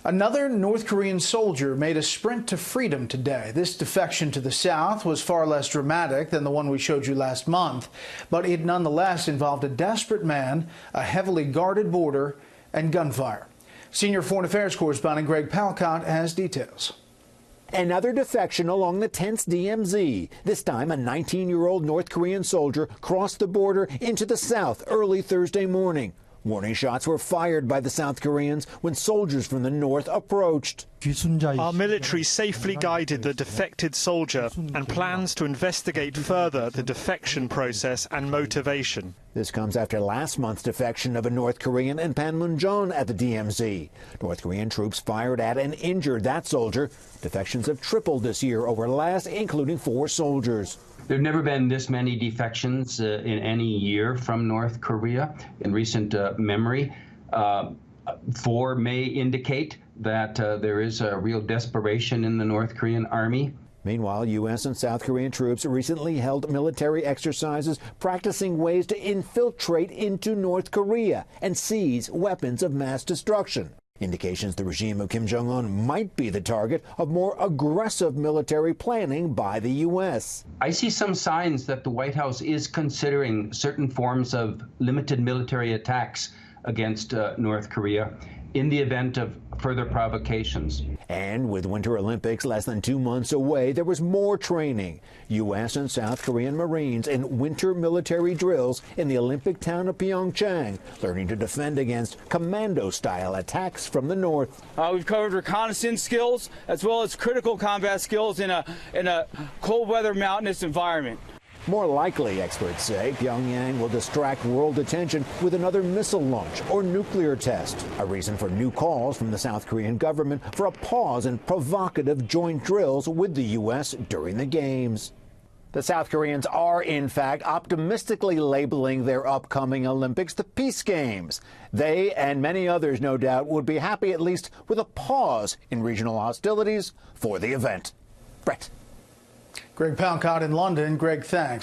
Another North Korean soldier made a sprint to freedom today. This defection to the south was far less dramatic than the one we showed you last month, but it nonetheless involved a desperate man, a heavily guarded border, and gunfire. Senior Foreign Affairs correspondent Greg Palkot has details. Another defection along the tense DMZ. This time, a 19-year-old North Korean soldier crossed the border into the south early Thursday morning. Warning shots were fired by the South Koreans when soldiers from the north approached. Our military safely guided the defected soldier and plans to investigate further the defection process and motivation. This comes after last month's defection of a North Korean in Panmunjom at the DMZ. North Korean troops fired at and injured that soldier. Defections have tripled this year over last, including 4 soldiers. There have never been this many defections in any year from North Korea in recent memory. 4 may indicate that there is a real desperation in the North Korean army. Meanwhile, U.S. and South Korean troops recently held military exercises practicing ways to infiltrate into North Korea and seize weapons of mass destruction. Indications the regime of Kim Jong-un might be the target of more aggressive military planning by the U.S. I see some signs that the White House is considering certain forms of limited military attacks against North Korea in the event of further provocations. And with Winter Olympics less than 2 months away, there was more training. U.S. and South Korean Marines in winter military drills in the Olympic town of Pyeongchang, learning to defend against commando-style attacks from the north. We've covered reconnaissance skills as well as critical combat skills in a cold weather mountainous environment. More likely, experts say, Pyongyang will distract world attention with another missile launch or nuclear test, a reason for new calls from the South Korean government for a pause in provocative joint drills with the U.S. during the Games. The South Koreans are, in fact, optimistically labeling their upcoming Olympics the Peace Games. They and many others, no doubt, would be happy at least with a pause in regional hostilities for the event. Brett. Greg Palkot in London. Greg, thanks.